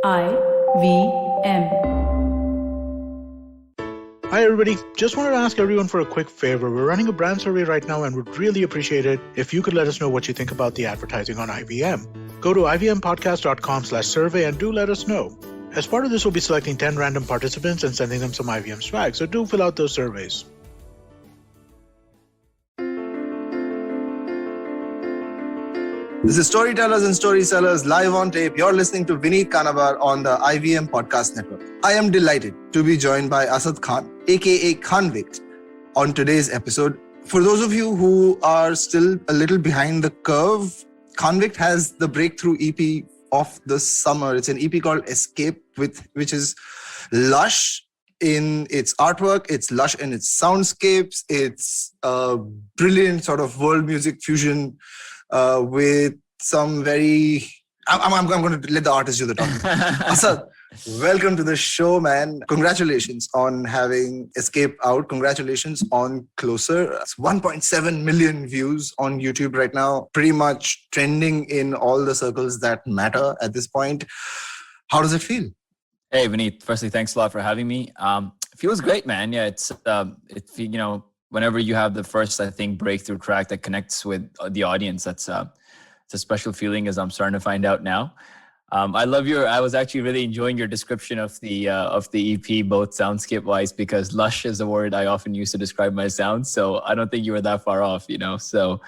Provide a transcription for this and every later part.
IVM. Hi everybody, just wanted to ask everyone for a quick favor. We're running a brand survey right now and would really appreciate it if you could let us know what you think about the advertising on IVM. Go to ivmpodcast.com/survey and do let us know. As part of this, we'll be selecting 10 random participants and sending them some IVM swag, so do fill out those surveys. This is Storytellers and Storysellers live on tape. You're listening to Vineet Kanabar on the IVM Podcast Network. I am delighted to be joined by Asad Khan, aka Khanvict, on today's episode. For those of you who are still a little behind the curve, Khanvict has the breakthrough EP of the summer. It's an EP called Escape, which is Lush in its artwork. It's Lush in its soundscapes. It's a brilliant sort of world music fusion with some very... I'm going to let the artist do the talking. Asad, welcome to the show, man. Congratulations on having Escape out. Congratulations on Closer. It's 1.7 million views on YouTube right now. Pretty much trending in all the circles that matter at this point. How does it feel? Hey, Vineet. Firstly, thanks a lot for having me. It feels great, man. Yeah, it's whenever you have the first, I think, breakthrough track that connects with the audience, it's a special feeling, as I'm starting to find out now. I was actually really enjoying your description of the EP, both soundscape wise, because lush is a word I often use to describe my sound. So I don't think you were that far off, So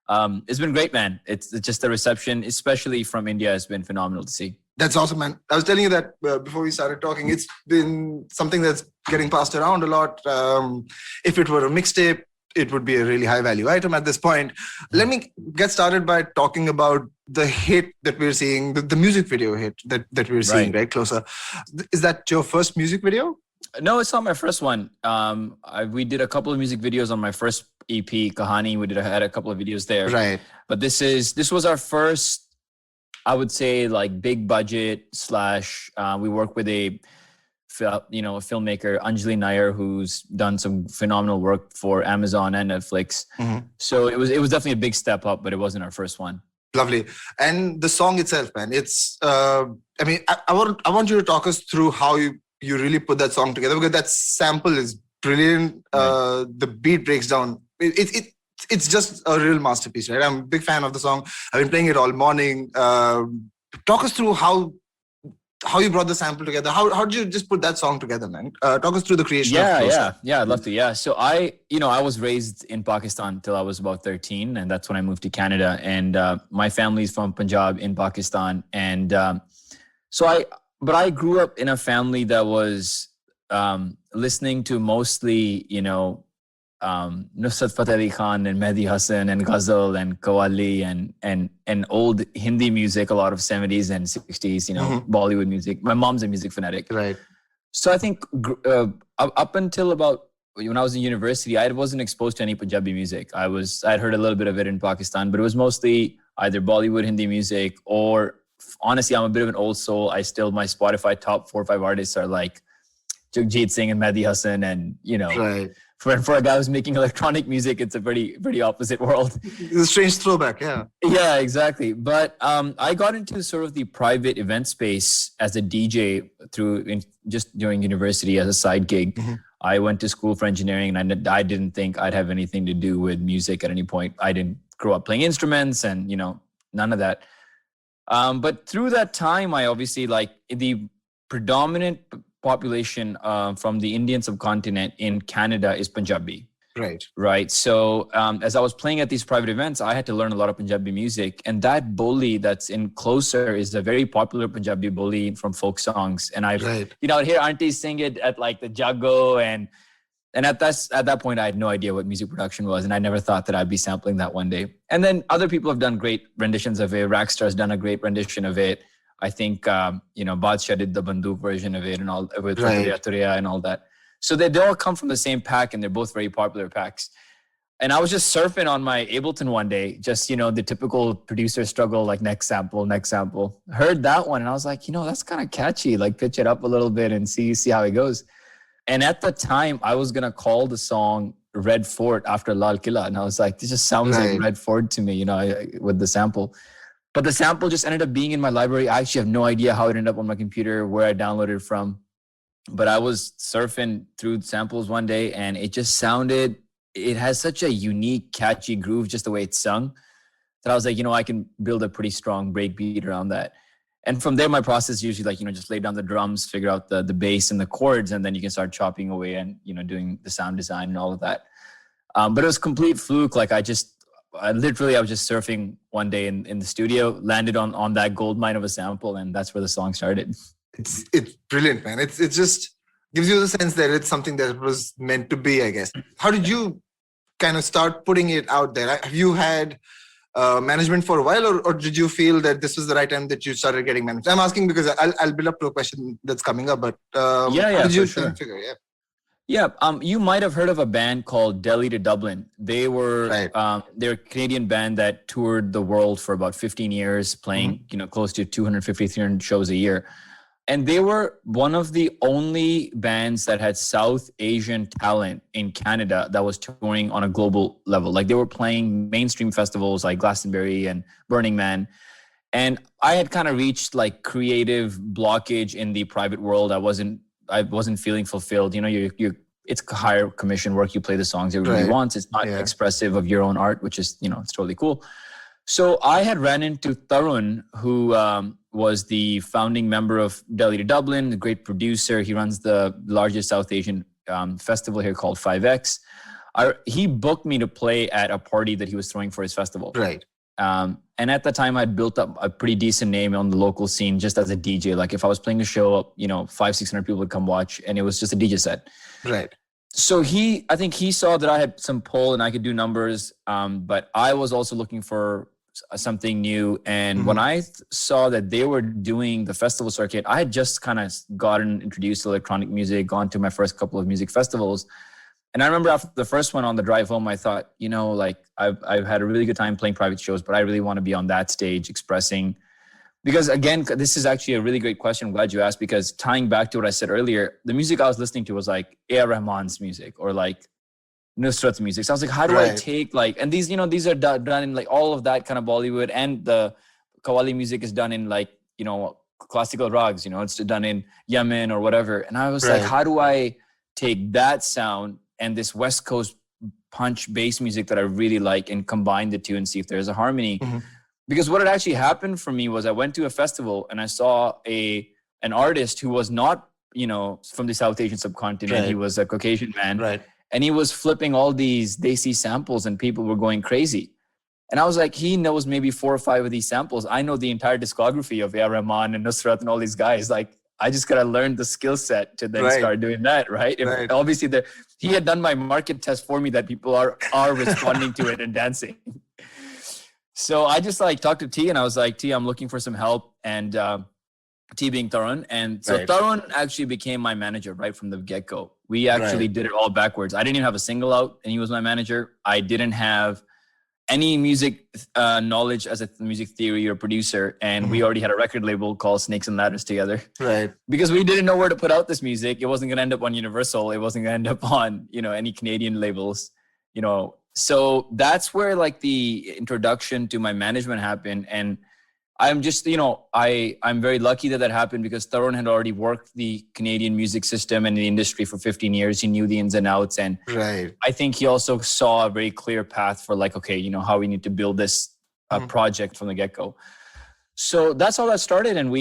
it's been great, man. It's just the reception, especially from India, has been phenomenal to see. That's awesome, man. I was telling you that before we started talking, it's been something that's getting passed around a lot. If it were a mixtape, it would be a really high value item at this point. Let me get started by talking about the hit that we're seeing, the music video hit that we're seeing, right? Closer. Is that your first music video? No, it's not my first one. We did a couple of music videos on my first EP, Kahani. Had a couple of videos there. Right. But this was our first, I would say, like big budget / we work with a filmmaker, Anjali Nair, who's done some phenomenal work for Amazon and Netflix. Mm-hmm. So it was definitely a big step up, but it wasn't our first one. Lovely. And the song itself, man, it's, I want you to talk us through how you really put that song together, because that sample is brilliant. Right. The beat breaks down. It's just a real masterpiece, right? I'm a big fan of the song. I've been playing it all morning. Talk us through how you brought the sample together. How did you just put that song together, man? Talk us through the creation of Closer. Yeah, I'd love to. Yeah. So I was raised in Pakistan till I was about 13, and that's when I moved to Canada. And my family's from Punjab in Pakistan. And but I grew up in a family that was listening to mostly, Nusrat Fateh Ali Khan and Mehdi Hasan and Ghazal and Qawwali and old Hindi music, a lot of 70s and 60s, mm-hmm. Bollywood music. My mom's a music fanatic. Right. So I think up until about when I was in university, I wasn't exposed to any Punjabi music. I'd heard a little bit of it in Pakistan, but it was mostly either Bollywood Hindi music or, honestly, I'm a bit of an old soul. My Spotify top 4 or 5 artists are like Jagjit Singh and Mehdi Hasan and, Right. For a guy who's making electronic music, it's a pretty opposite world. It's a strange throwback, yeah. Yeah, exactly. But I got into sort of the private event space as a DJ just during university as a side gig. Mm-hmm. I went to school for engineering, and I didn't think I'd have anything to do with music at any point. I didn't grow up playing instruments and, none of that. But through that time, I obviously the predominant population from the Indian subcontinent in Canada is Punjabi. Right. So as I was playing at these private events, I had to learn a lot of Punjabi music. And that boli that's in Closer is a very popular Punjabi boli from folk songs. And I'd hear aunties sing it at like the Jago. And at that point, I had no idea what music production was. And I never thought that I'd be sampling that one day. And then other people have done great renditions of it. Rackstar's done a great rendition of it. I think, Badshah did the Bandook version of it and all with Turiya and all that. So they all come from the same pack and they're both very popular packs. And I was just surfing on my Ableton one day, just, the typical producer struggle, like next sample. Heard that one and I was like, that's kind of catchy, like pitch it up a little bit and see how it goes. And at the time I was going to call the song Red Fort after Lal Killa. And I was like, this just sounds like Red Fort to me, with the sample. But the sample just ended up being in my library. I actually have no idea how it ended up on my computer, where I downloaded it from. But I was surfing through samples one day and it just sounded, it has such a unique, catchy groove, just the way it's sung, that I was like, I can build a pretty strong break beat around that. And from there, my process usually like, just lay down the drums, figure out the bass and the chords, and then you can start chopping away and, doing the sound design and all of that. But it was complete fluke. Like I was just surfing one day in the studio, landed on that gold mine of a sample, and that's where the song started. It's brilliant, man. It just gives you the sense that it's something that was meant to be, I guess. How did you kind of start putting it out there? Have you had management for a while, or did you feel that this was the right time that you started getting management? I'm asking because I'll build up to a question that's coming up, but how did you figure? Yeah, you might have heard of a band called Delhi to Dublin. They were they're a Canadian band that toured the world for about 15 years, playing close to 250, 300 shows a year. And they were one of the only bands that had South Asian talent in Canada that was touring on a global level. Like they were playing mainstream festivals like Glastonbury and Burning Man. And I had kind of reached like creative blockage in the private world. I wasn't feeling fulfilled. It's higher commission work. You play the songs everybody wants. It's not expressive of your own art, which is, it's totally cool. So I had ran into Tarun, who was the founding member of Delhi to Dublin, a great producer. He runs the largest South Asian festival here called 5X. He booked me to play at a party that he was throwing for his festival. Right. And at the time, I'd built up a pretty decent name on the local scene just as a DJ. Like if I was playing a show, 500-600 people would come watch, and it was just a DJ set. Right. So I think he saw that I had some pull and I could do numbers, but I was also looking for something new. And when I saw that they were doing the festival circuit, I had just kind of gotten introduced to electronic music, gone to my first couple of music festivals. And I remember after the first one on the drive home, I thought, I've had a really good time playing private shows, but I really want to be on that stage expressing. Because again, this is actually a really great question. I'm glad you asked, because tying back to what I said earlier, the music I was listening to was like A.R. Rahman's music or like Nusrat's music. So I was like, how do I take and these are done in like all of that kind of Bollywood, and the Qawwali music is done in like, classical rags, it's done in Yemen or whatever. And I was like, how do I take that sound and this West Coast punch bass music that I really like and combine the two and see if there's a harmony? Because what had actually happened for me was I went to a festival and I saw an artist who was not, from the South Asian subcontinent. He was a Caucasian man. Right. And he was flipping all these Desi samples and people were going crazy. And I was like, he knows maybe 4 or 5 of these samples. I know the entire discography of A.R. Rahman and Nusrat and all these guys. Like, I just got to learn the skill set to then start doing that, right? Obviously, he had done my market test for me that people are responding to it and dancing. So I just talked to T and I was like, T, I'm looking for some help. And T being Tarun. And so Tarun actually became my manager right from the get-go. We actually did it all backwards. I didn't even have a single out and he was my manager. I didn't have any music knowledge as a music theory or producer. And we already had a record label called Snakes and Ladders together. Right. Because we didn't know where to put out this music. It wasn't going to end up on Universal. It wasn't going to end up on, any Canadian labels, So that's where the introduction to my management happened. And I'm just, I'm very lucky that happened because Tarun had already worked the Canadian music system and the industry for 15 years. He knew the ins and outs. And I think he also saw a very clear path for how we need to build this project from the get-go. So that's how that started. And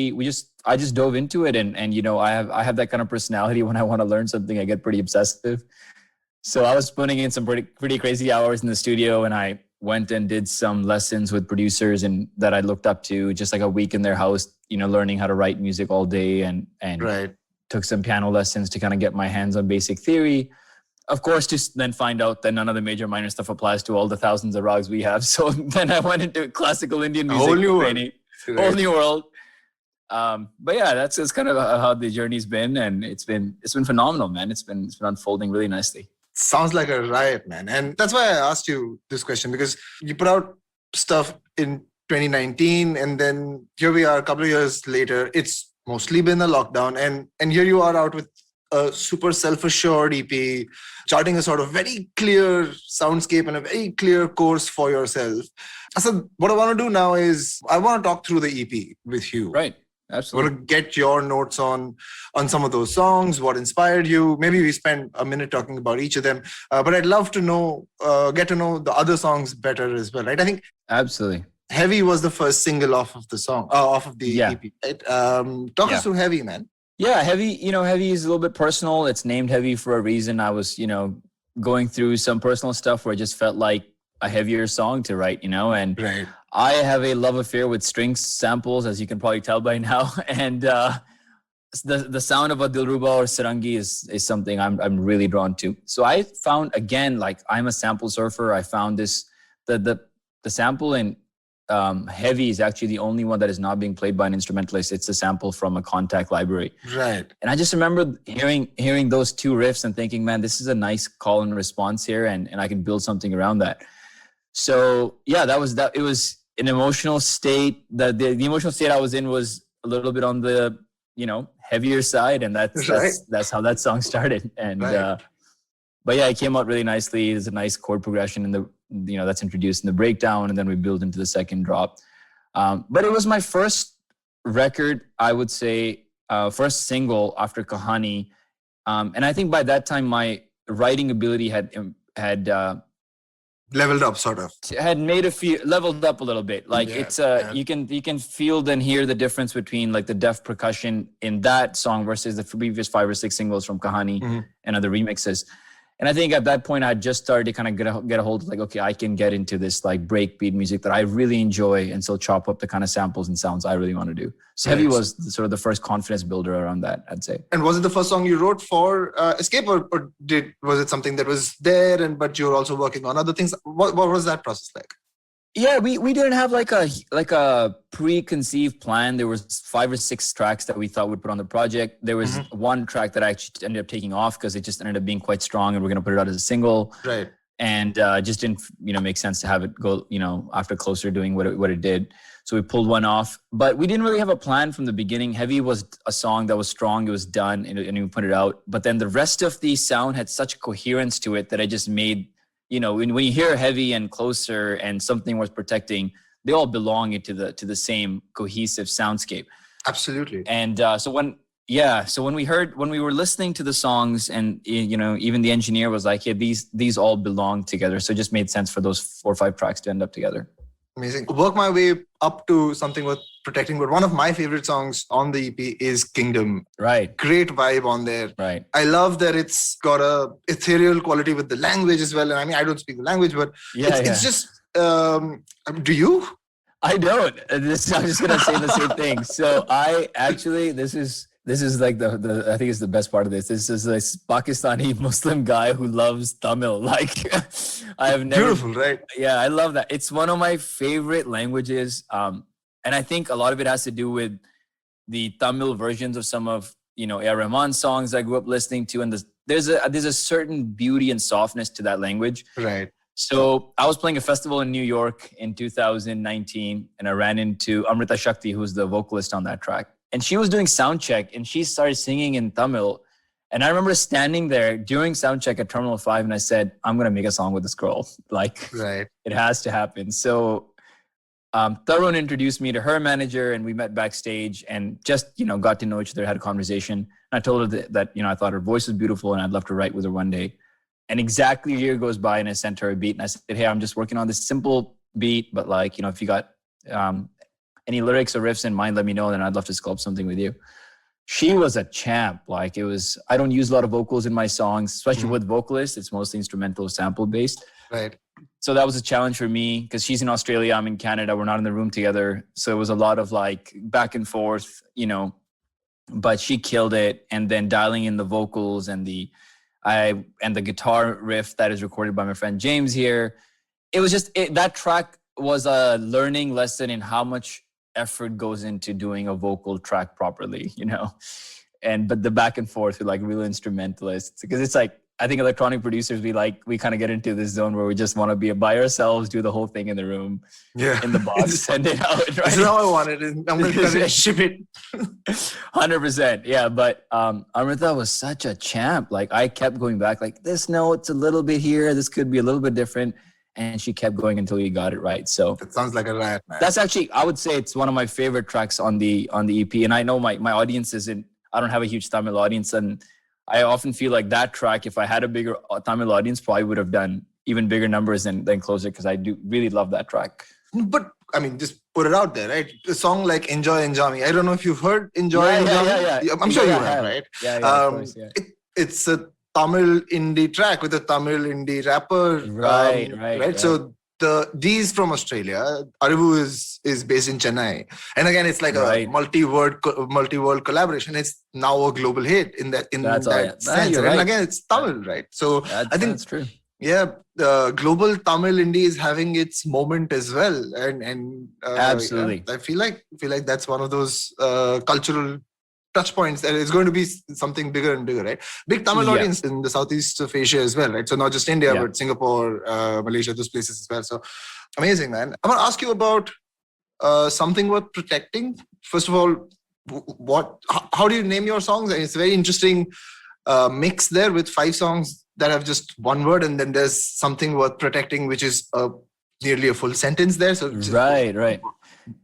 I just dove into it. And I have that kind of personality. When I want to learn something, I get pretty obsessive. So I was putting in some pretty crazy hours in the studio, and I went and did some lessons with producers and that I looked up to, just like a week in their house, learning how to write music all day and took some piano lessons to kind of get my hands on basic theory. Of course, just then find out that none of the major minor stuff applies to all the thousands of rags we have. So then I went into classical Indian music training, whole new world. But yeah, that's kind of how the journey's been, and it's been phenomenal, man. It's been unfolding really nicely. Sounds like a riot, man. And that's why I asked you this question, because you put out stuff in 2019 and then here we are a couple of years later. It's mostly been a lockdown and here you are out with a super self-assured EP, charting a sort of very clear soundscape and a very clear course for yourself. So what I want to do now is I want to talk through the EP with you. Right. I Absolutely. want to get your notes on some of those songs, what inspired you. Maybe we spend a minute talking about each of them, but I'd love to know, get to know the other songs better as well, right? I think Absolutely. Heavy was the first single off of the song, off of the EP. Right? Talk us through Heavy, man. Yeah, Heavy, Heavy is a little bit personal. It's named Heavy for a reason. I was, going through some personal stuff where it just felt like a heavier song to write, and Right. I have a love affair with string samples, as you can probably tell by now. And the sound of a Dilruba or Sarangi is something I'm really drawn to. So I found, again, like I'm a sample surfer. I found this, the sample in Heavy is actually the only one that is not being played by an instrumentalist. It's a sample from a Contact library. Right. And I just remember hearing those two riffs and thinking, man, this is a nice call and response here, and I can build something around that. So yeah, that was that. It was an emotional state. The emotional state I was in was a little bit on the heavier side, and that's how that song started. And but yeah, it came out really nicely. There's a nice chord progression in the that's introduced in the breakdown, and then we build into the second drop. But it was my first record, I would say, first single after Kahani, and I think by that time my writing ability had leveled up, sort of. Had leveled up a little bit. Like you can feel and hear the difference between like the def percussion in that song versus the previous 5 or 6 singles from Kahani and other remixes. And I think at that point I just started to kind of get a hold of like, okay, I can get into this like breakbeat music that I really enjoy and still chop up the kind of samples and sounds I really want to do. So Heavy was sort of the first confidence builder around that, I'd say. And was it the first song you wrote for Escape, or was it something that was there but you were also working on other things? What was that process like? Yeah, we didn't have like a preconceived plan. There was 5 or 6 tracks that we thought we'd put on the project. There was one track that I actually ended up taking off because it just ended up being quite strong, and we're gonna put it out as a single. Right. And just didn't make sense to have it go after Closer doing what it did. So we pulled one off, but we didn't really have a plan from the beginning. Heavy was a song that was strong. It was done, and we put it out. But then the rest of the sound had such coherence to it that I just made. When you hear Heavy and Closer and Something Worth Protecting, they all belong into the same cohesive soundscape. Absolutely. And so when we were listening to the songs, and even the engineer was like, "Yeah, these all belong together." So it just made sense for those 4 or 5 tracks to end up together. Amazing. Work my way up to Something Worth Protecting, but one of my favorite songs on the EP is Kingdom. Right. Great vibe on there. Right. I love that it's got a ethereal quality with the language as well. And I mean, I don't speak the language, but it's just, do you? I don't. I'm just going to say the same thing. So I actually, this is like the I think it's the best part of this. This is this Pakistani Muslim guy who loves Tamil. Like I have never. Beautiful, right? Yeah, I love that. It's one of my favorite languages. And I think a lot of it has to do with the Tamil versions of some of A.R. Rahman's songs I grew up listening to, and there's a certain beauty and softness to that language. Right. So I was playing a festival in New York in 2019, and I ran into Amrita Shakti, who's the vocalist on that track. And she was doing sound check, and she started singing in Tamil. And I remember standing there during sound check at Terminal 5, and I said, I'm going to make a song with this girl. Like, it has to happen. So Tarun introduced me to her manager, and we met backstage and just, got to know each other, had a conversation. And I told her that I thought her voice was beautiful and I'd love to write with her one day. And exactly a year goes by, and I sent her a beat, and I said, hey, I'm just working on this simple beat, but like, if you got any lyrics or riffs in mind, let me know, and I'd love to sculpt something with you. She was a champ. Like I don't use a lot of vocals in my songs, especially with vocalists. It's mostly instrumental, sample based. Right. So that was a challenge for me because she's in Australia, I'm in Canada. We're not in the room together. So it was a lot of like back and forth, but she killed it. And then dialing in the vocals and the guitar riff that is recorded by my friend James here. It was just, that track was a learning lesson in how much effort goes into doing a vocal track properly, but the back and forth with like real instrumentalists, because it's like I think electronic producers, we kind of get into this zone where we just want to be by ourselves, do the whole thing in the room, in the box, send it out. Right? This is how I want it. I'm going to ship it. 100%. Yeah. But Amrita was such a champ. Like I kept going back, like this note's a little bit here. This could be a little bit different. And she kept going until we got it right. So that sounds like a riot, man. That's actually, I would say it's one of my favorite tracks on the EP. And I know my audience I don't have a huge Tamil audience, and I often feel like that track, if I had a bigger Tamil audience, probably would have done even bigger numbers than Closer, because I do really love that track. But I mean, just put it out there, right? A song like Enjoy Me. I don't know if you've heard Enjoy Me. Yeah. I'm sure you have, right? Yeah, of course, yeah. It's a Tamil indie track with a Tamil indie rapper. Right. So D's from Australia. Arivu is based in Chennai, and again, it's like a multi-world collaboration. It's now a global hit in that sense. Right. And again, it's Tamil, right? So I think that's true. Yeah, the global Tamil indie is having its moment as well, and absolutely. I feel like that's one of those cultural touch points that is going to be something bigger and bigger, right? Big Tamil audience in the southeast of Asia as well, right? So not just India, but Singapore, Malaysia, those places as well. So amazing, man. I want to ask you about something worth protecting. First of all, how do you name your songs? It's a very interesting mix there with 5 songs that have just one word, and then there's something worth protecting, which is nearly a full sentence there. So right.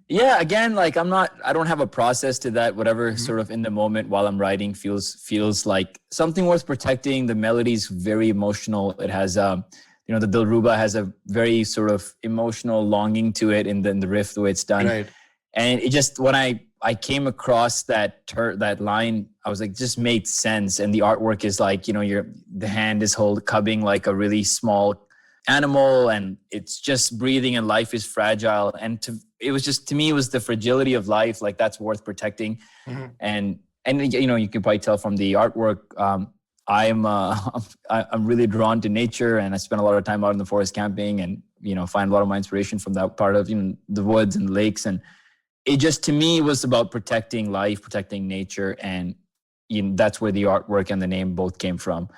Yeah, again, like I don't have a process to that. Whatever sort of in the moment while I'm writing feels like something worth protecting. The melody's very emotional. It has, the Dilruba has a very sort of emotional longing to it in the riff, the way it's done. Right. And it just, when I came across that line, I was like, just made sense. And the artwork is like, the hand is cubbing like a really small animal, and it's just breathing, and life is fragile. And it was the fragility of life, like that's worth protecting. And you can probably tell from the artwork, I'm really drawn to nature, and I spend a lot of time out in the forest camping, and find a lot of my inspiration from that part of the woods and lakes. And it just, to me, was about protecting life, protecting nature, and that's where the artwork and the name both came from.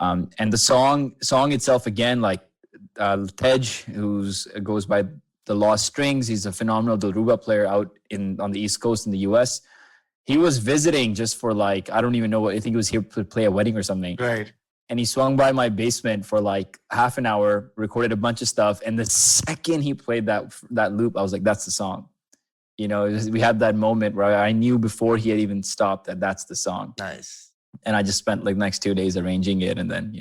And the song itself, again, like Tej, goes by the Lost Strings. He's a phenomenal Dilruba player out on the East Coast in the US. He was visiting just for like, I don't even know I think he was here to play a wedding or something. Right. And he swung by my basement for like half an hour, recorded a bunch of stuff. And the second he played that loop, I was like, that's the song. We had that moment where I knew before he had even stopped that that's the song. Nice. And I just spent like the next 2 days arranging it. And then,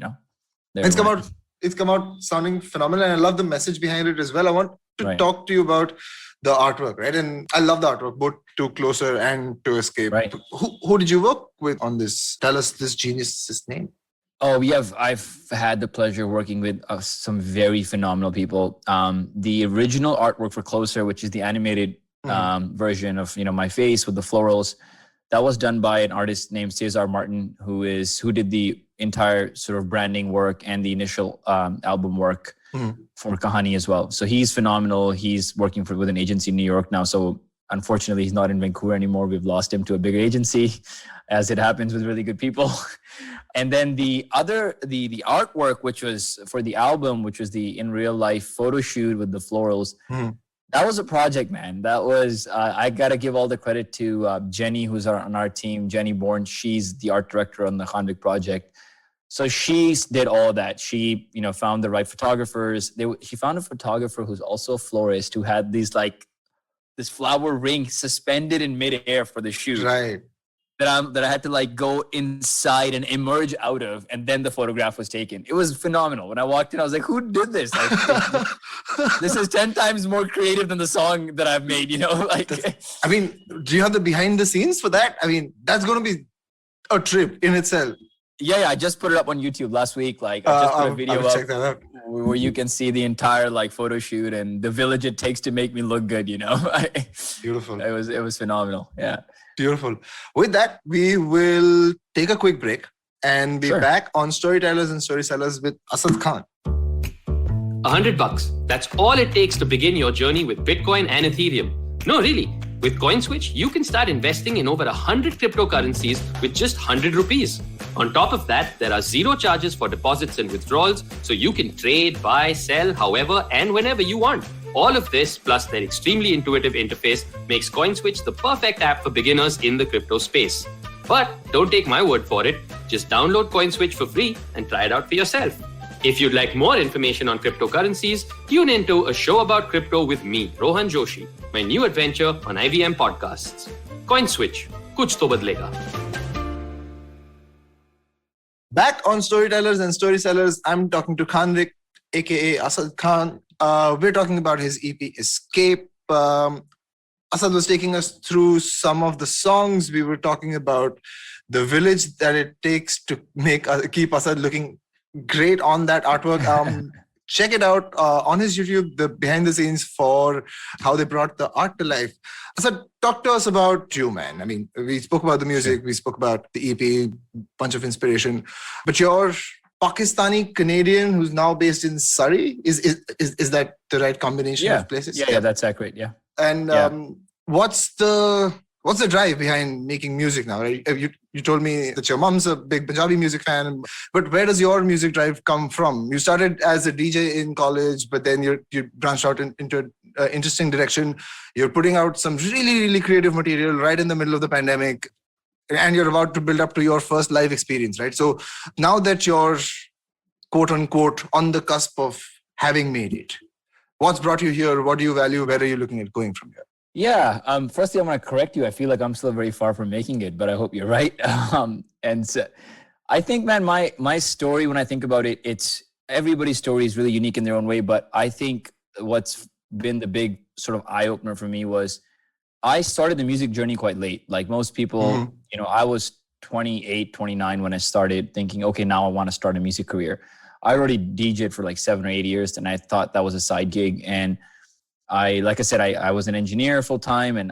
It's come out sounding phenomenal, and I love the message behind it as well. I want to talk to you about the artwork, right? And I love the artwork, both to Closer and to Escape. Right. Who did you work with on this? Tell us this genius's name. Oh, I've had the pleasure of working with some very phenomenal people. The original artwork for Closer, which is the animated version of my face with the florals, that was done by an artist named Cesar Martin, who did the entire sort of branding work and the initial album work for Kahani as well. So he's phenomenal. He's working with an agency in New York now. So unfortunately, he's not in Vancouver anymore. We've lost him to a bigger agency, as it happens with really good people. And then the artwork, which was for the album, which was the in real life photo shoot with the florals. That was a project, man. That was, I got to give all the credit to Jenny, who's on our team, Jenny Bourne. She's the art director on the Khanvict project. So she did all that. She, found the right photographers. She found a photographer who's also a florist, who had this flower ring suspended in midair for the shoot. Right. That I had to like go inside and emerge out of, and then the photograph was taken. It was phenomenal. When I walked in, I was like, who did this? Like, this is 10 times more creative than the song that I've made, I mean, do you have the behind the scenes for that? I mean, that's going to be a trip in itself. Yeah, I just put it up on YouTube last week. Like, I just put a video up check that out. Where you can see the entire like photo shoot and the village it takes to make me look good. Beautiful. It was phenomenal. Yeah. Beautiful. With that, we will take a quick break and be back on Storytellers and Storysellers with Asad Khan. $100. That's all it takes to begin your journey with Bitcoin and Ethereum. No, really. With CoinSwitch, you can start investing in over 100 cryptocurrencies with just 100 rupees. On top of that, there are zero charges for deposits and withdrawals, so you can trade, buy, sell, however and whenever you want. All of this, plus their extremely intuitive interface, makes CoinSwitch the perfect app for beginners in the crypto space. But don't take my word for it. Just download CoinSwitch for free and try it out for yourself. If you'd like more information on cryptocurrencies, tune into A Show About Crypto with me, Rohan Joshi, my new adventure on IVM Podcasts. CoinSwitch, kuch to badlega. Back on Storytellers and Storysellers, I'm talking to Khanvict, aka Asad Khan. We're talking about his EP Escape. Asad was taking us through some of the songs. We were talking about the village that it takes to keep Asad looking great on that artwork. Check it out on his YouTube, the behind the scenes for how they brought the art to life. Asad, talk to us about you, man. I mean, we spoke about the music, we spoke about the EP, bunch of inspiration, but you're Pakistani Canadian who's now based in Surrey. Is that the right combination of places? Yeah, that's accurate. Yeah. And what's the drive behind making music now? Right? You told me that your mom's a big Punjabi music fan, but where does your music drive come from? You started as a DJ in college, but then you branched out into an interesting direction. You're putting out some really, really creative material right in the middle of the pandemic, and you're about to build up to your first live experience, right? So now that you're quote unquote on the cusp of having made it, what's brought you here? What do you value? Where are you looking at going from here? Yeah. Firstly, I want to correct you. I feel like I'm still very far from making it, but I hope you're right. And so I think, man, my story, when I think about it, it's everybody's story is really unique in their own way. But I think what's been the big sort of eye opener for me was I started the music journey quite late. Like most people, I was 28, 29 when I started thinking, okay, now I want to start a music career. I already DJed for like 7 or 8 years, and I thought that was a side gig. And I was an engineer full time, and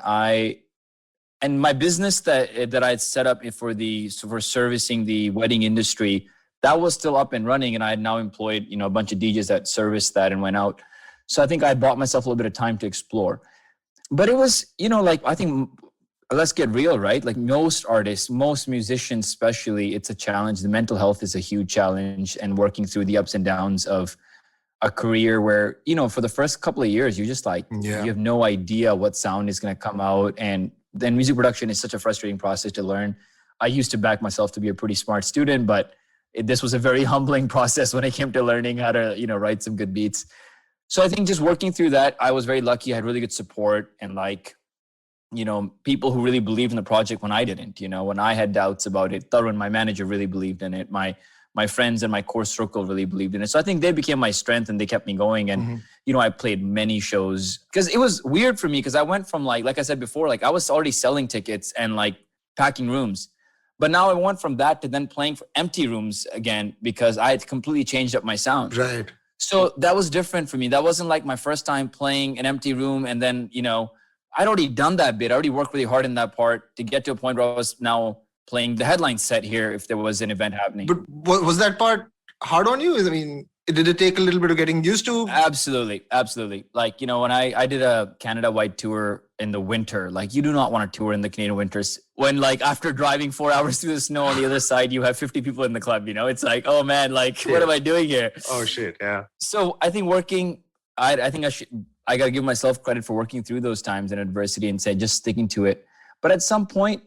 my business that I'd set up for servicing the wedding industry, that was still up and running, and I had now employed a bunch of DJs that serviced that and went out. So I think I bought myself a little bit of time to explore. But it was I think let's get real, right? Like most artists, most musicians especially, it's a challenge. The mental health is a huge challenge, and working through the ups and downs of a career where, for the first couple of years, you're just like, you have no idea what sound is going to come out. And then music production is such a frustrating process to learn. I used to back myself to be a pretty smart student, but this was a very humbling process when it came to learning how to, write some good beats. So I think just working through that, I was very lucky. I had really good support and people who really believed in the project when I didn't, when I had doubts about it. Tharun, my manager, really believed in it. My friends and my core circle really believed in it. So I think they became my strength and they kept me going. And, I played many shows because it was weird for me because I went from like I said before, I was already selling tickets and packing rooms. But now I went from that to then playing for empty rooms again because I had completely changed up my sound. Right. So that was different for me. That wasn't like my first time playing an empty room. And then, I'd already done that bit. I already worked really hard in that part to get to a point where I was now playing the headline set here if there was an event happening. But was that part hard on you? I mean, did it take a little bit of getting used to? Absolutely. When I did a Canada-wide tour in the winter, you do not want to tour in the Canadian winters. When after driving 4 hours through the snow on the other side, you have 50 people in the club, it's like, oh man, what am I doing here? Oh shit, yeah. So I think I got to give myself credit for working through those times in adversity and just sticking to it. But at some point,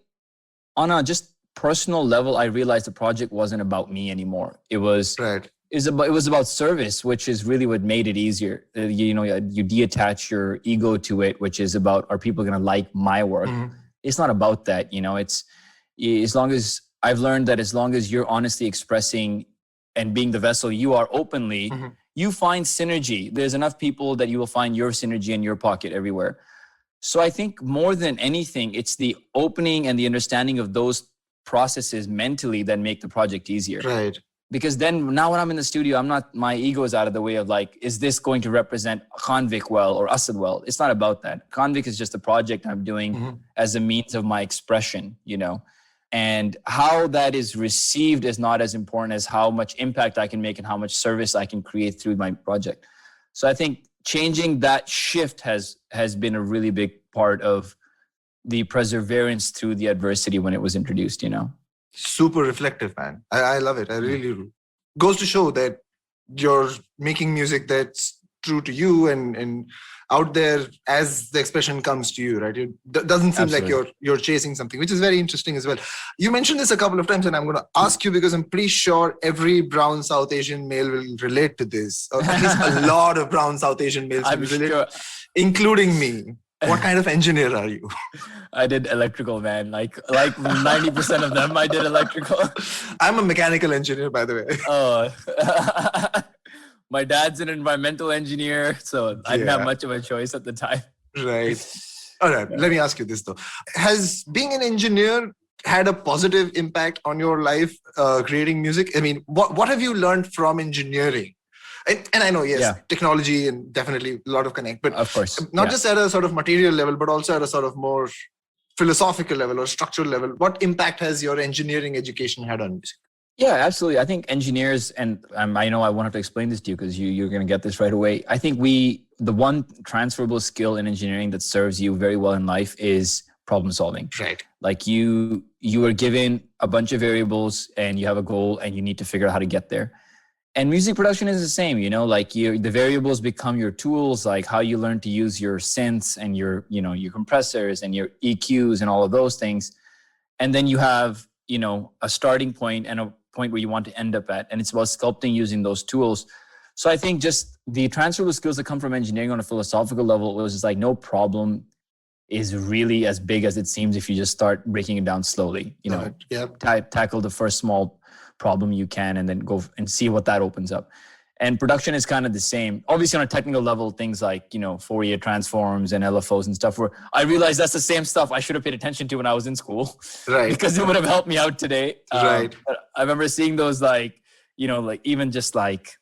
on a just personal level, I realized the project wasn't about me anymore. It was about service, which is really what made it easier. You detach your ego to it, which is about, are people going to like my work? It's not about that. It's as long as I've learned that as long as you're honestly expressing and being the vessel you are openly, you find synergy. There's enough people that you will find your synergy in your pocket everywhere. So I think more than anything, it's the opening and the understanding of those processes mentally that make the project easier. Right. Because then now when I'm in the studio, my ego is out of the way of is this going to represent Khanvict well or Asad well? It's not about that. Khanvict is just a project I'm doing as a means of my expression, and how that is received is not as important as how much impact I can make and how much service I can create through my project. So I think changing that shift has been a really big part of the perseverance through the adversity when it was introduced, Super reflective, man. I love it. I really do. Goes to show that you're making music that's true to you and out there as the expression comes to you, right? It doesn't seem like you're chasing something, which is very interesting as well. You mentioned this a couple of times, and I'm going to ask you because I'm pretty sure every brown South Asian male will relate to this, or at least a lot of brown South Asian males will relate, including me. What kind of engineer are you? I did electrical, man. Like 90% of them, I did electrical. I'm a mechanical engineer, by the way. Oh, my dad's an environmental engineer, so I didn't have much of a choice at the time. Right. All right. Let me ask you this though: has being an engineer had a positive impact on your life, creating music? I mean, what have you learned from engineering? And I know, yes, technology and definitely a lot of connect, but of course, not just at a sort of material level, but also at a sort of more philosophical level or structural level. What impact has your engineering education had on music? Yeah, absolutely. I think engineers, and I know I won't have to explain this to you because you're going to get this right away. I think the one transferable skill in engineering that serves you very well in life is problem solving. Right. Like you are given a bunch of variables and you have a goal and you need to figure out how to get there. And music production is the same, like the variables become your tools, like how you learn to use your synths and your compressors and your EQs and all of those things. And then you have, a starting point and a point where you want to end up at. And it's about sculpting using those tools. So I think just the transferable skills that come from engineering on a philosophical level was just like no problem is really as big as it seems if you just start breaking it down slowly, tackle the first small problem you can and then go and see what that opens up. And production is kind of the same. Obviously on a technical level, things like, Fourier transforms and LFOs and stuff, where I realized that's the same stuff I should have paid attention to when I was in school. Right. Because it would have helped me out today. Right. I remember seeing those even just like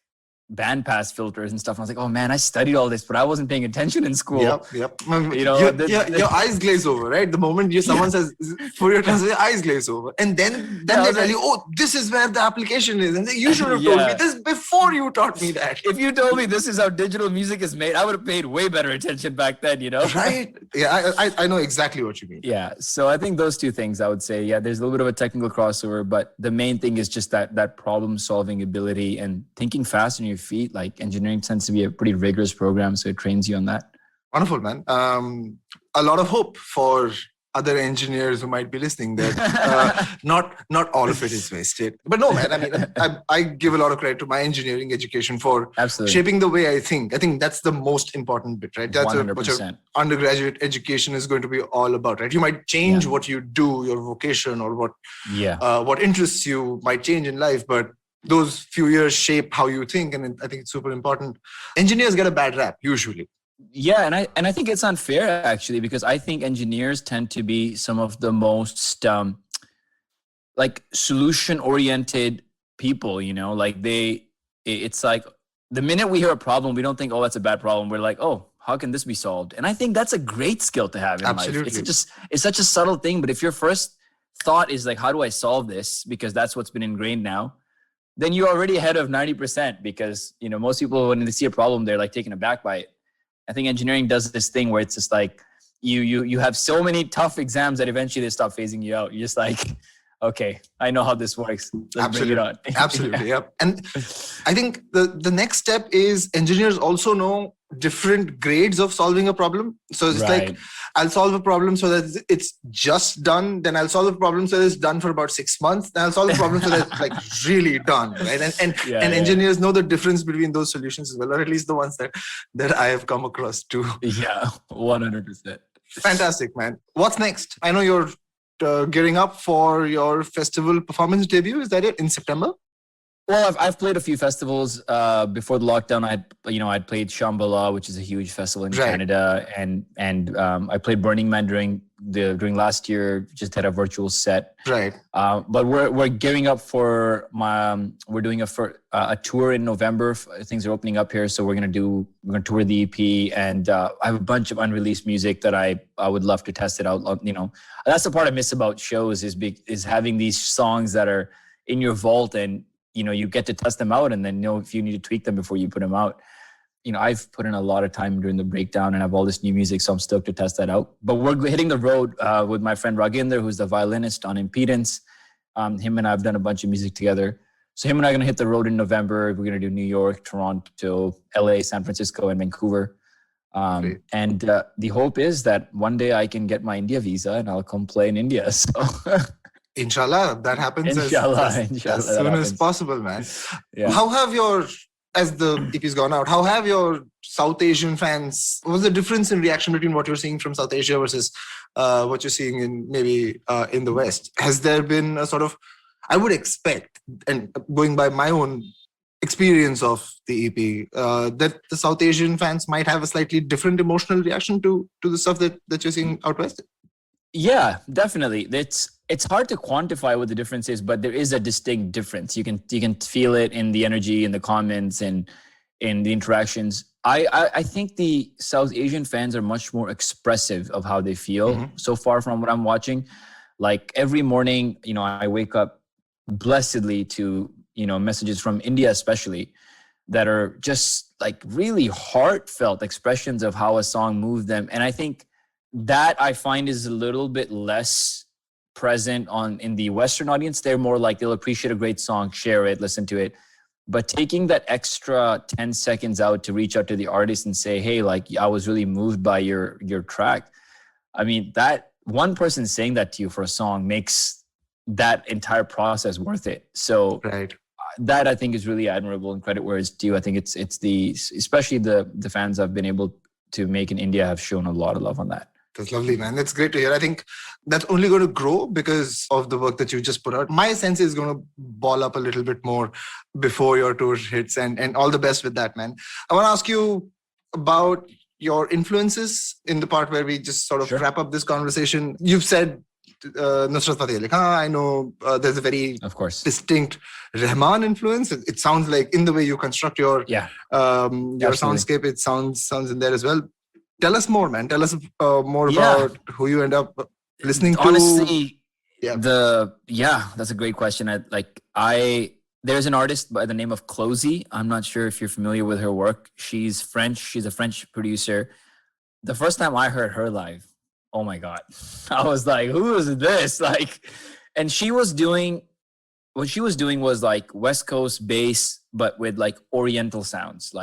bandpass filters and stuff. And I was like, oh man, I studied all this, but I wasn't paying attention in school. Yep. Your eyes glaze over, right? The moment someone says Fourier transform, your eyes glaze over. And then they tell you, oh, this is where the application is. And you should have told me this before you taught me that. If you told me this is how digital music is made, I would have paid way better attention back then, Right. Yeah, I know exactly what you mean. Yeah. So I think those two things, I would say, there's a little bit of a technical crossover, but the main thing is just that problem solving ability and thinking fast on your feet. Like engineering tends to be a pretty rigorous program, so it trains you on that. Wonderful, man. A lot of hope for other engineers who might be listening that not all of it is wasted. But no, man, I mean, I give a lot of credit to my engineering education for shaping the way I think. I think that's the most important bit, right? That's what your undergraduate education is going to be all about, right? You might change what you do, your vocation, or what interests you might change in life, but those few years shape how you think, and I think it's super important. Engineers get a bad rap usually. Yeah, and I think it's unfair actually, because I think engineers tend to be some of the most like solution-oriented people. Like it's like the minute we hear a problem, we don't think, oh, that's a bad problem. We're like, oh, how can this be solved? And I think that's a great skill to have in life. It's such a subtle thing, but if your first thought is like, how do I solve this? Because that's what's been ingrained now. Then you're already ahead of 90% because, most people, when they see a problem, they're like taken aback by it. I think engineering does this thing where it's just like you have so many tough exams that eventually they stop phasing you out. You're just like, okay, I know how this works. Let's bring it on. Absolutely. Yep. And I think the next step is engineers also know different grades of solving a problem. So it's like, I'll solve a problem so that it's just done. Then I'll solve a problem so that it's done for about 6 months. Then I'll solve a problem so that it's like really done. Right. And engineers know the difference between those solutions as well, or at least the ones that I have come across too. Yeah, 100%. Fantastic, man. What's next? I know you're gearing up for your festival performance debut. Is that it, in September? Well, I've played a few festivals before the lockdown. I'd played Shambhala, which is a huge festival in Canada, and I played Burning Man during last year. Just had a virtual set. Right. But we're gearing up for we're doing a tour in November. Things are opening up here, so we're gonna tour the EP, and I have a bunch of unreleased music that I would love to test it out. That's the part I miss about shows is having these songs that are in your vault and you get to test them out and then know if you need to tweak them before you put them out. I've put in a lot of time during the breakdown and I have all this new music, so I'm stoked to test that out. But we're hitting the road with my friend Raginder, who's the violinist on Impedance. Him and I have done a bunch of music together. So him and I are going to hit the road in November. We're going to do New York, Toronto, LA, San Francisco, and Vancouver. And the hope is that one day I can get my India visa and I'll come play in India. So Inshallah, that happens inshallah, as soon as possible, man. Yeah. How have as the EP's gone out, how have your South Asian fans, what's the difference in reaction between what you're seeing from South Asia versus what you're seeing in maybe in the West? Has there been a sort of, I would expect, and going by my own experience of the EP, that the South Asian fans might have a slightly different emotional reaction to the stuff that you're seeing out West? Yeah, definitely. It's hard to quantify what the difference is, but there is a distinct difference. You can feel it in the energy, in the comments, and in the interactions. I think the South Asian fans are much more expressive of how they feel so far from what I'm watching. Like every morning, I wake up blessedly to, messages from India especially that are just like really heartfelt expressions of how a song moved them. And I think that I find is a little bit less present in the Western audience. They're more like they'll appreciate a great song, share it, listen to it. But taking that extra 10 seconds out to reach out to the artist and say, hey, like I was really moved by your track. I mean, that one person saying that to you for a song makes that entire process worth it. So that I think is really admirable and credit where it's due. I think it's especially the fans I've been able to make in India have shown a lot of love on that. That's lovely, man. That's great to hear. I think that's only going to grow because of the work that you just put out. My sense is going to ball up a little bit more before your tour hits, and all the best with that, man. I want to ask you about your influences in the part where we just sort of wrap up this conversation. You've said Nusrat Fateh Ali Khan. I know there's a very distinct Rahman influence. It sounds like in the way you construct your soundscape, it sounds in there as well. Tell us more, man. Tell us more about who you end up listening to. Honestly, that's a great question. There's an artist by the name of Closey. I'm not sure if you're familiar with her work. She's French. She's a French producer. The first time I heard her live, oh my God, I was like, who is this? And what she was doing was like West Coast bass, but with like Oriental sounds,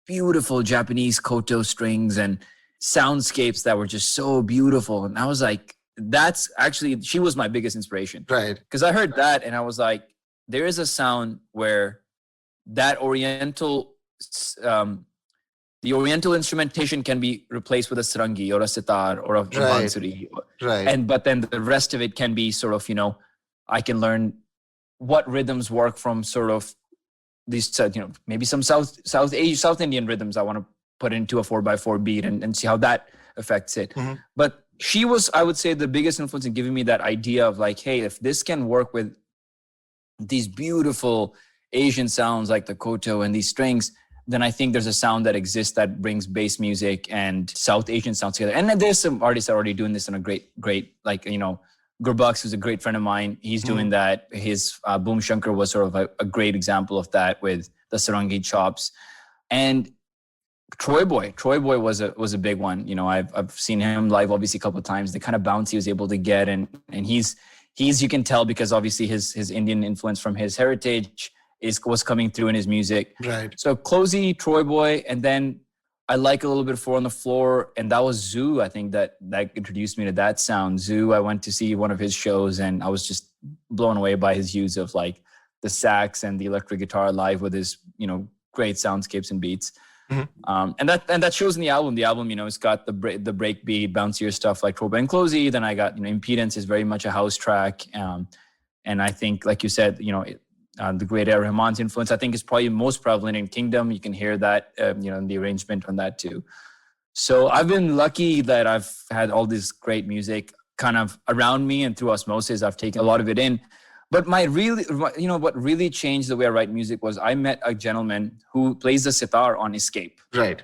beautiful Japanese koto strings and soundscapes that were just so beautiful. And I was like, she was my biggest inspiration. Right. Because I heard that and I was like, there is a sound where that Oriental, the Oriental instrumentation can be replaced with a sarangi or a sitar or a bansuri. Right. But then the rest of it can be sort of, I can learn what rhythms work from sort of these, maybe some South Indian rhythms I want to put into a 4x4 beat and see how that affects it. But she was, I would say, the biggest influence in giving me that idea of like, hey, if this can work with these beautiful Asian sounds like the koto and these strings, then I think there's a sound that exists that brings bass music and South Asian sounds together. And then there's some artists that are already doing this in a great, Gurbux, who's a great friend of mine, he's doing that. His Boom Shankar was sort of a great example of that with the sarangi chops. And Troy Boy was a big one. I've seen him live obviously a couple of times. The kind of bounce he was able to get, and he's you can tell because obviously his Indian influence from his heritage was coming through in his music. Right. So Closey, Troy Boy, and then I like a little bit 4 on the Floor, and that was Zoo. I think that introduced me to that sound. Zoo, I went to see one of his shows, and I was just blown away by his use of like the sax and the electric guitar live with his great soundscapes and beats. And that shows in the album. The album, it's got the breakbeat, bouncier stuff like Troy Boy and Closey. Then I got Impedance is very much a house track, and I think like you said, the great A.R. Rahman's influence, I think, is probably most prevalent in Kingdom. You can hear that, in the arrangement on that too. So I've been lucky that I've had all this great music kind of around me, and through osmosis, I've taken a lot of it in. But what really changed the way I write music was I met a gentleman who plays the sitar on Escape. Right.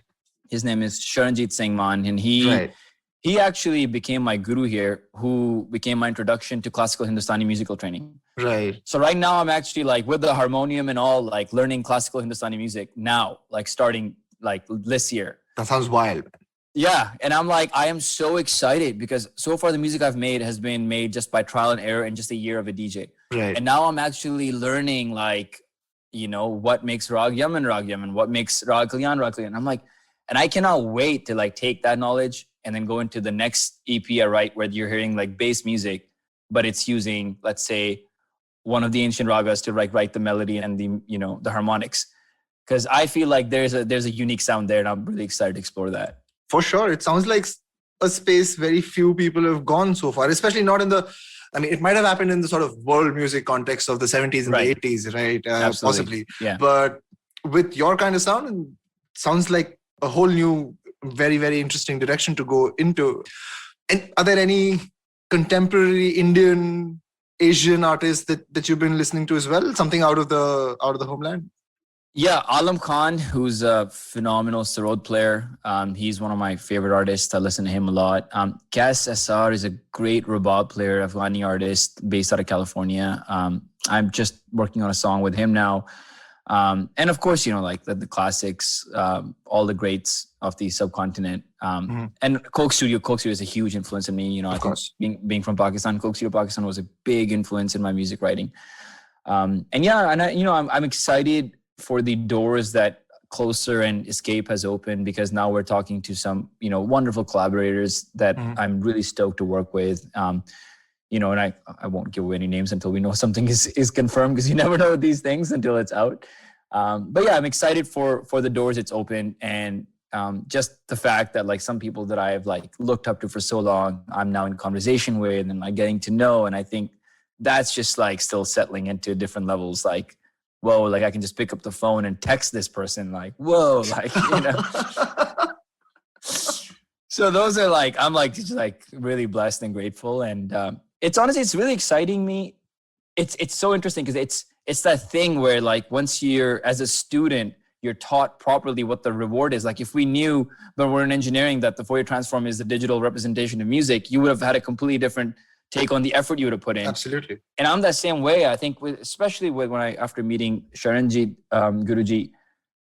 His name is Sharanjit Singh Man, and he actually became my guru here, who became my introduction to classical Hindustani musical training. Right. So right now I'm actually like with the harmonium and all, like learning classical Hindustani music now, like starting like this year. That sounds wild. Yeah. And I'm like, I am so excited because so far the music I've made has been made just by trial and error in just a year of a DJ. Right. And now I'm actually learning like, what makes Rag Yaman, what makes Rag Kalyan. I'm like, and I cannot wait to like take that knowledge and then go into the next EP I write where you're hearing like bass music, but it's using, let's say, one of the ancient ragas to like write the melody and the harmonics. Because I feel like there's a unique sound there, and I'm really excited to explore that. For sure. It sounds like a space very few people have gone so far, especially not in it might have happened in the sort of world music context of the 70s and the 80s, right? Possibly. Yeah. But with your kind of sound, it sounds like a whole new, very, very interesting direction to go into. And are there any contemporary Indian, Asian artists that you've been listening to as well? Something out of the homeland? Yeah, Alam Khan, who's a phenomenal sarod player. He's one of my favorite artists. I listen to him a lot. Kas SR is a great rabab player, Afghani artist based out of California. I'm just working on a song with him now. And of course, like the classics, all the greats of the subcontinent. And Coke Studio is a huge influence in me. I think being from Pakistan, Coke Studio Pakistan was a big influence in my music writing. I'm excited for the doors that Closer and Escape has opened, because now we're talking to some, wonderful collaborators that I'm really stoked to work with. And I won't give away any names until we know something is confirmed, because you never know these things until it's out. But yeah, I'm excited for the doors it's opened, and just the fact that like some people that I've like looked up to for so long, I'm now in conversation with and like getting to know. And I think that's just like still settling into different levels. Like, whoa, like I can just pick up the phone and text this person, like, whoa, like, So those are like, I'm like, just like really blessed and grateful. And it's honestly, it's really exciting me. It's so interesting because it's that thing where like once you're, as a student, you're taught properly what the reward is. Like if we knew, but we're in engineering, that the Fourier transform is the digital representation of music, you would have had a completely different take on the effort you would have put in. Absolutely. And I'm that same way. I think especially when after meeting Sharanjit Guruji,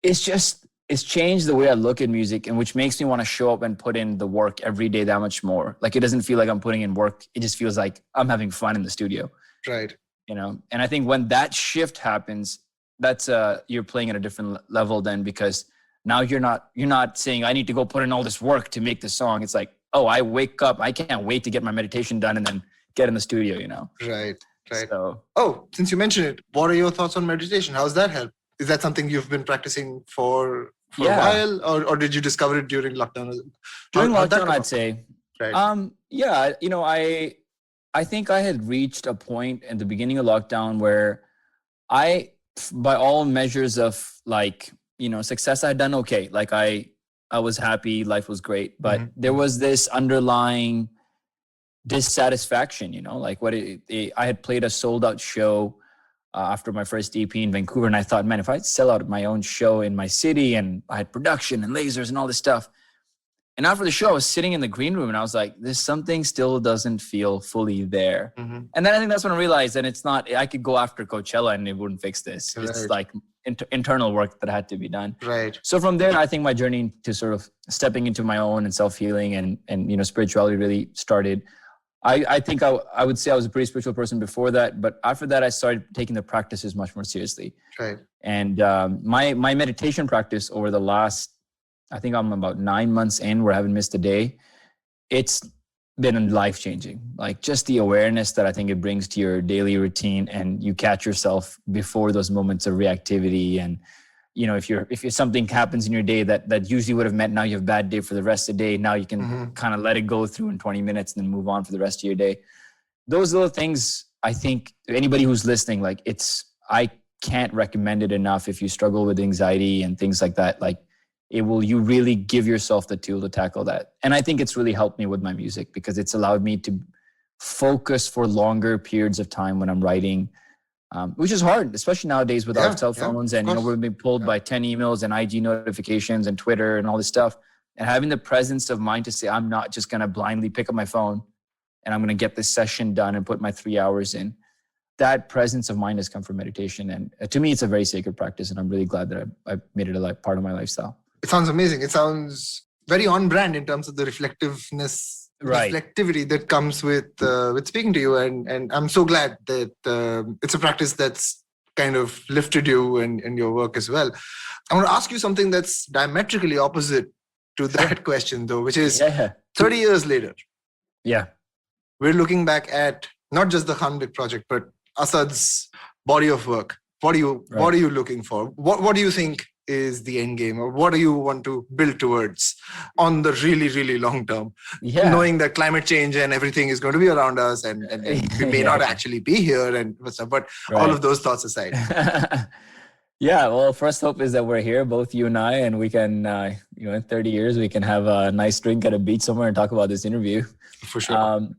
it's changed the way I look at music, and which makes me want to show up and put in the work every day that much more. Like it doesn't feel like I'm putting in work. It just feels like I'm having fun in the studio. Right. And I think when that shift happens, that's you're playing at a different level then, because now you're not saying I need to go put in all this work to make this song. It's like, oh, I wake up, I can't wait to get my meditation done and then get in the studio, Right. So, since you mentioned it, what are your thoughts on meditation? How's that help? Is that something you've been practicing for a while, or did you discover it during lockdown? During lockdown, I'd say. Right. I think I had reached a point at the beginning of lockdown where I, by all measures of like, success, I had done okay. Like I was happy, life was great, but there was this underlying dissatisfaction, like I had played a sold out show after my first EP in Vancouver. And I thought, man, if I sell out my own show in my city, and I had production and lasers and all this stuff. And after the show, I was sitting in the green room and I was like, there's something still doesn't feel fully there. And then I think that's when I realized that it's not, I could go after Coachella and it wouldn't fix this. Right. It's like internal work that had to be done. Right. So from there, I think my journey to sort of stepping into my own and self-healing and spirituality really started. I think I would say I was a pretty spiritual person before that, but after that, I started taking the practices much more seriously. Right. And my meditation practice over the last, I think I'm about 9 months in where I haven't missed a day. It's been life-changing. Like just the awareness that I think it brings to your daily routine, and you catch yourself before those moments of reactivity. And if something happens in your day that usually would have meant now you have a bad day for the rest of the day, now you can kind of let it go through in 20 minutes and then move on for the rest of your day. Those little things, I think anybody who's listening, like I can't recommend it enough. If you struggle with anxiety and things like that, like you really give yourself the tool to tackle that. And I think it's really helped me with my music, because it's allowed me to focus for longer periods of time when I'm writing, which is hard, especially nowadays with our cell phones. And, we're being pulled by 10 emails and IG notifications and Twitter and all this stuff. And having the presence of mind to say, I'm not just going to blindly pick up my phone and I'm going to get this session done and put my 3 hours in. That presence of mind has come from meditation. And to me, it's a very sacred practice. And I'm really glad that I made it a part of my lifestyle. It sounds amazing. It sounds very on brand in terms of the reflectiveness, Right. reflectivity that comes with speaking to you. And I'm so glad that it's a practice that's kind of lifted you and your work as well. I want to ask you something that's diametrically opposite to that question, though, which is 30 years later. Yeah. We're looking back at not just the Khanvict project, but Asad's body of work. What are you looking for? What do you think is the end game, or what do you want to build towards on the really, really long term? Yeah. Knowing that climate change and everything is going to be around us, and we may not actually be here and stuff, but all of those thoughts aside. Yeah, well, first hope is that we're here, both you and I, and we can, in 30 years, we can have a nice drink at a beach somewhere and talk about this interview. For sure.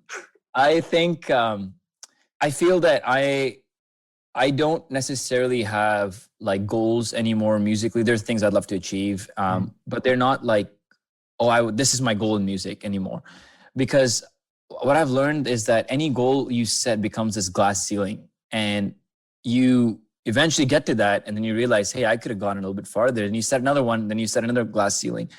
I think, I feel that I don't necessarily have like goals anymore musically. There's things I'd love to achieve, but they're not like, this is my goal in music anymore. Because what I've learned is that any goal you set becomes this glass ceiling, and you eventually get to that, and then you realize, hey, I could have gone a little bit farther. And you set another one, then you set another glass ceiling.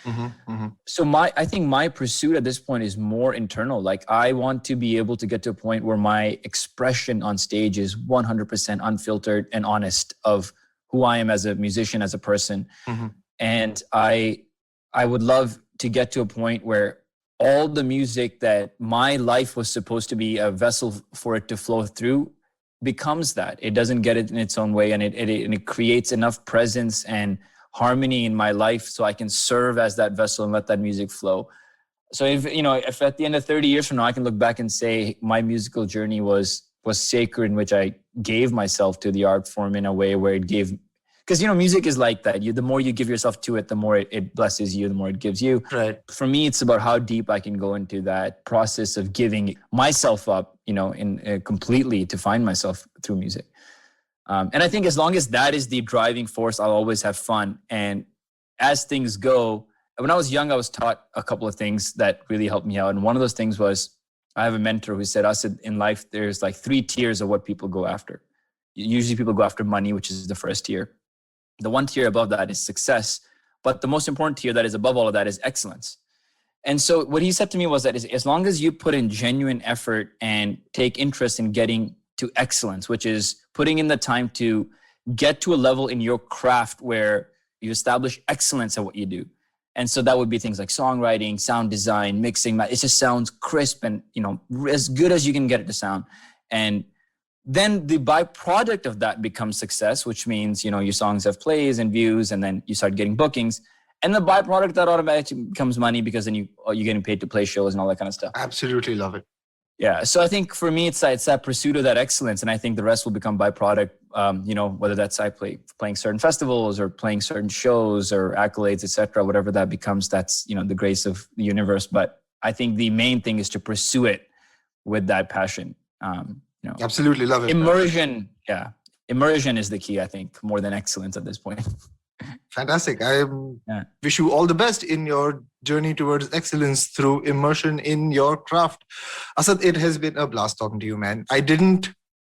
So I think my pursuit at this point is more internal. Like, I want to be able to get to a point where my expression on stage is 100% unfiltered and honest of who I am as a musician, as a person. And I would love to get to a point where all the music that my life was supposed to be a vessel for it to flow through becomes that. It doesn't get it in its own way, and it creates enough presence and harmony in my life so I can serve as that vessel and let that music flow. So if at the end of 30 years from now I can look back and say my musical journey was sacred, in which I gave myself to the art form in a way where it gave, because music is like that. The more you give yourself to it, the more it blesses you, the more it gives you. Right. For me, it's about how deep I can go into that process of giving myself up, completely to find myself through music. And I think as long as that is the driving force, I'll always have fun. And as things go, when I was young, I was taught a couple of things that really helped me out. And one of those things was, I have a mentor who said, in life, there's like 3 tiers of what people go after. Usually people go after money, which is the first tier. The one tier above that is success. But the most important tier that is above all of that is excellence. And so what he said to me was that as long as you put in genuine effort and take interest in getting to excellence, which is putting in the time to get to a level in your craft where you establish excellence at what you do. And so that would be things like songwriting, sound design, mixing. It just sounds crisp and, as good as you can get it to sound. And then the byproduct of that becomes success, which means, your songs have plays and views, and then you start getting bookings. And the byproduct that automatically becomes money, because then you're getting paid to play shows and all that kind of stuff. Absolutely love it. Yeah. So I think for me, it's that pursuit of that excellence. And I think the rest will become byproduct, whether that's playing certain festivals or playing certain shows or accolades, etc., whatever that becomes, that's, the grace of the universe. But I think the main thing is to pursue it with that passion. Absolutely love it. Immersion. Yeah. Immersion is the key, I think, more than excellence at this point. Fantastic. I wish you all the best in your journey towards excellence through immersion in your craft. Asad, it has been a blast talking to you, man. I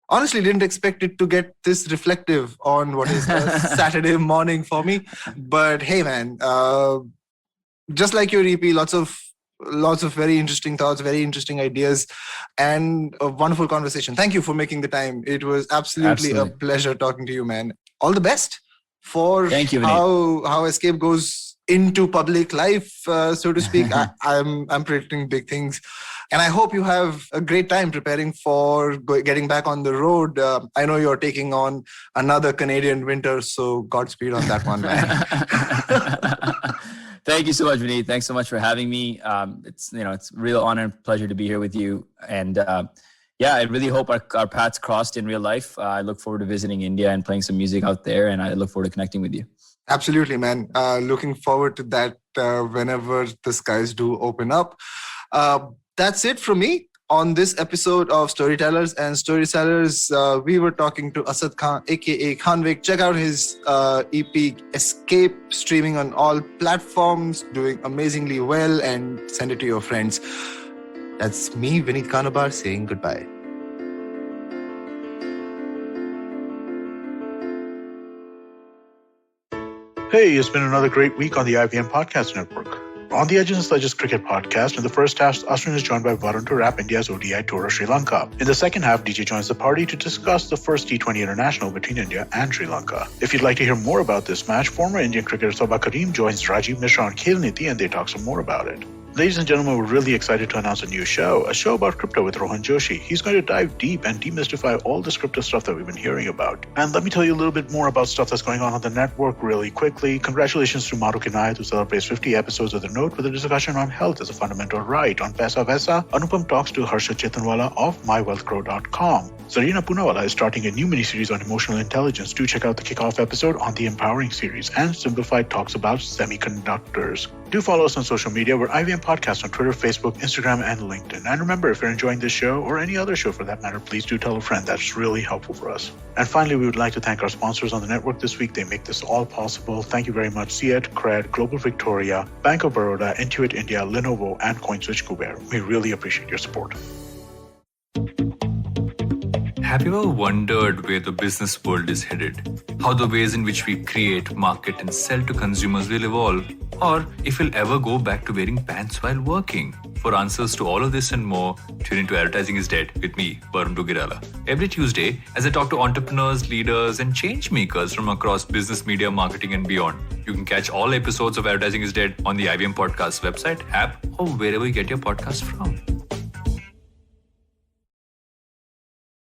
honestly didn't expect it to get this reflective on what is a Saturday morning for me. But hey, man, just like your EP, lots of very interesting thoughts, very interesting ideas, and a wonderful conversation. Thank you for making the time. It was absolutely a pleasure talking to you, man. All the best for Thank you, how Escape goes into public life, so to speak. I'm predicting big things, and I hope you have a great time preparing for getting back on the road. I know you're taking on another Canadian winter, so Godspeed on that one, man. Thank you so much, Vineet. Thanks so much for having me. It's a real honor and pleasure to be here with you. And I really hope our paths crossed in real life. I look forward to visiting India and playing some music out there, and I look forward to connecting with you. Absolutely, man. Looking forward to that whenever the skies do open up. That's it from me. On this episode of Storytellers and Storysellers, we were talking to Asad Khan, aka Khanvict. Check out his EP Escape, streaming on all platforms, doing amazingly well, and send it to your friends. That's me, Vineet Kanabar, saying goodbye. Hey, it's been another great week on the IVM Podcast Network. On the Edges and Sledges Cricket Podcast, in the first half, Ashwin is joined by Varun to wrap India's ODI tour of Sri Lanka. In the second half, DJ joins the party to discuss the first T20 international between India and Sri Lanka. If you'd like to hear more about this match, former Indian cricketer Sabha Karim joins Rajiv Mishra on Khel Niti and they talk some more about it. Ladies and gentlemen, we're really excited to announce a new show about crypto with Rohan Joshi. He's going to dive deep and demystify all this crypto stuff that we've been hearing about. And let me tell you a little bit more about stuff that's going on the network really quickly. Congratulations to Maru Kinayat, who celebrates 50 episodes of The Note with a discussion on health as a fundamental right. On Paisa Vaisa, Anupam talks to Harsha Chetanwala of mywealthgrow.com. Zarina Poonawala is starting a new miniseries on emotional intelligence. Do check out the kickoff episode on the Empowering series. And Simplified talks about semiconductors. Do follow us on social media. We're IVM Podcast on Twitter, Facebook, Instagram, and LinkedIn. And remember, if you're enjoying this show, or any other show for that matter, please do tell a friend. That's really helpful for us. And finally, we would like to thank our sponsors on the network this week. They make this all possible. Thank you very much. Ciet, Cred, Global Victoria, Bank of Baroda, Intuit India, Lenovo, and CoinSwitch Kuber. We really appreciate your support. Have you ever wondered where the business world is headed? How the ways in which we create, market, and sell to consumers will evolve? Or if we'll ever go back to wearing pants while working? For answers to all of this and more, tune into Advertising is Dead with me, Varun Dugirala. Every Tuesday, as I talk to entrepreneurs, leaders, and change makers from across business, media, marketing, and beyond. You can catch all episodes of Advertising is Dead on the IVM Podcast website, app, or wherever you get your podcast from.